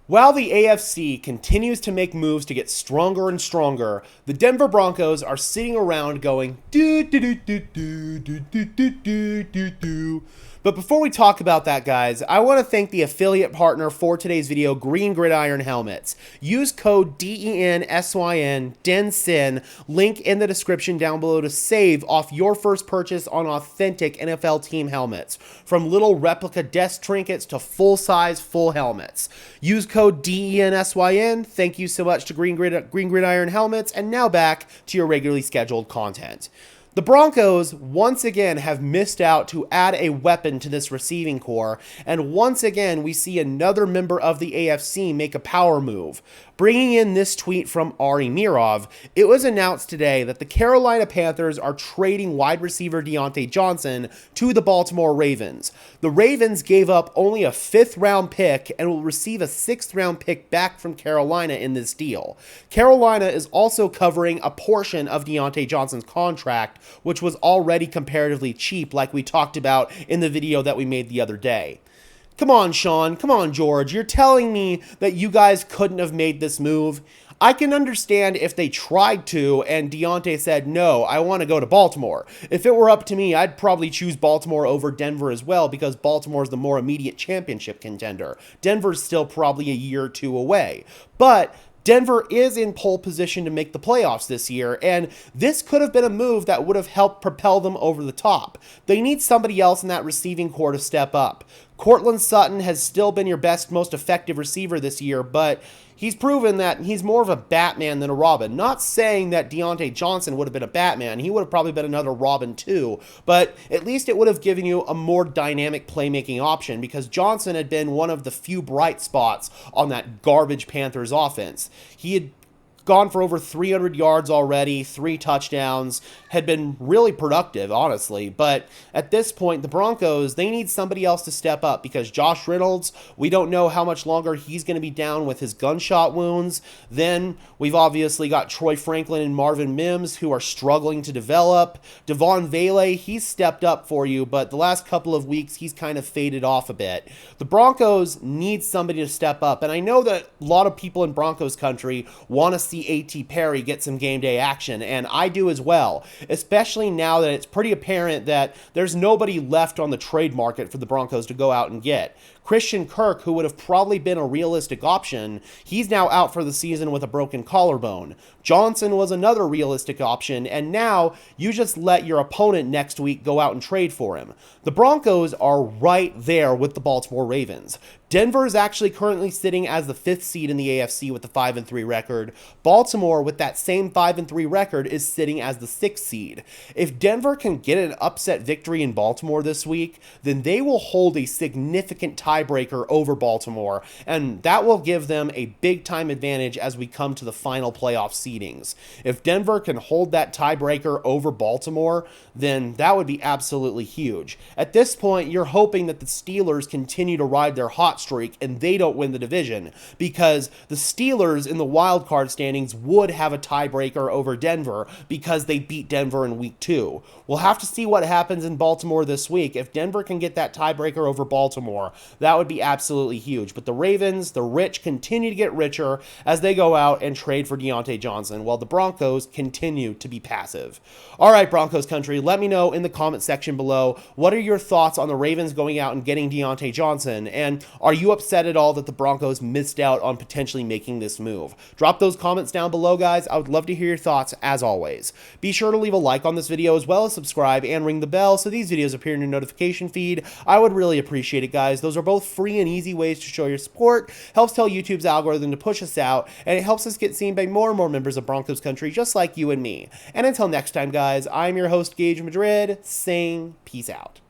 While the AFC continues to make moves to get stronger and stronger, the Denver Broncos are sitting around going do do do do do do do do do do do. But before we talk about that, guys, I want to thank the affiliate partner for today's video, Green Gridiron Helmets. Use code DENSYN, DENSYN, link in the description down below to save off your first purchase on authentic NFL team helmets. From little replica desk trinkets to full-size full helmets. Use code DENSYN. Thank you so much to Green Gridiron Helmets, and now back to your regularly scheduled content. The Broncos once again have missed out to add a weapon to this receiving core, and once again we see another member of the AFC make a power move. Bringing in this tweet from Ari Mirov, it was announced today that the Carolina Panthers are trading wide receiver Diontae Johnson to the Baltimore Ravens. The Ravens gave up only a 5th round pick and will receive a 6th round pick back from Carolina in this deal. Carolina is also covering a portion of Diontae Johnson's contract, which was already comparatively cheap, like we talked about in the video that we made the other day. Come on, Sean. Come on, George. You're telling me that you guys couldn't have made this move? I can understand if they tried to and Diontae said, no, I want to go to Baltimore. If it were up to me, I'd probably choose Baltimore over Denver as well, because Baltimore's the more immediate championship contender. Denver's still probably a year or two away. But Denver is in pole position to make the playoffs this year, and this could have been a move that would have helped propel them over the top. They need somebody else in that receiving core to step up. Courtland Sutton has still been your best, most effective receiver this year, but he's proven that he's more of a Batman than a Robin. Not saying that Diontae Johnson would have been a Batman. He would have probably been another Robin too, but at least it would have given you a more dynamic playmaking option, because Johnson had been one of the few bright spots on that garbage Panthers offense. He had gone for over 300 yards already, 3 touchdowns, had been really productive, honestly. But at this point, the Broncos, they need somebody else to step up, because Josh Reynolds, we don't know how much longer he's going to be down with his gunshot wounds. Then we've obviously got Troy Franklin and Marvin Mims, who are struggling to develop. Devon Vele, he's stepped up for you, but the last couple of weeks, he's kind of faded off a bit. The Broncos need somebody to step up, and I know that a lot of people in Broncos country want to see A.T. Perry get some game day action, and I do as well, especially now that it's pretty apparent that there's nobody left on the trade market for the Broncos to go out and get. Christian Kirk, who would have probably been a realistic option, he's now out for the season with a broken collarbone. Johnson was another realistic option, and now you just let your opponent next week go out and trade for him. The Broncos are right there with the Baltimore Ravens. Denver is actually currently sitting as the 5th seed in the AFC with a 5-3 record. Baltimore, with that same 5-3 record, is sitting as the 6th seed. If Denver can get an upset victory in Baltimore this week, then they will hold a significant tiebreaker over Baltimore, and that will give them a big-time advantage as we come to the final playoff seedings. If Denver can hold that tiebreaker over Baltimore, then that would be absolutely huge. At this point, you're hoping that the Steelers continue to ride their hot streak and they don't win the division, because the Steelers in the wild card standings would have a tiebreaker over Denver because they beat Denver in week 2. We'll have to see what happens in Baltimore this week. If Denver can get that tiebreaker over Baltimore, that would be absolutely huge. But the Ravens, the rich, continue to get richer as they go out and trade for Diontae Johnson, while the Broncos continue to be passive. All right, Broncos country, let me know in the comment section below, what are your thoughts on the Ravens going out and getting Diontae Johnson, and are you upset at all that the Broncos missed out on potentially making this move? Drop those comments down below, guys. I would love to hear your thoughts, as always. Be sure to leave a like on this video, as well as subscribe and ring the bell so these videos appear in your notification feed. I would really appreciate it, guys. Those are both free and easy ways to show your support, helps tell YouTube's algorithm to push us out, and it helps us get seen by more and more members of Broncos country just like you and me. And until next time, guys, I'm your host, Gage Madrid, saying peace out.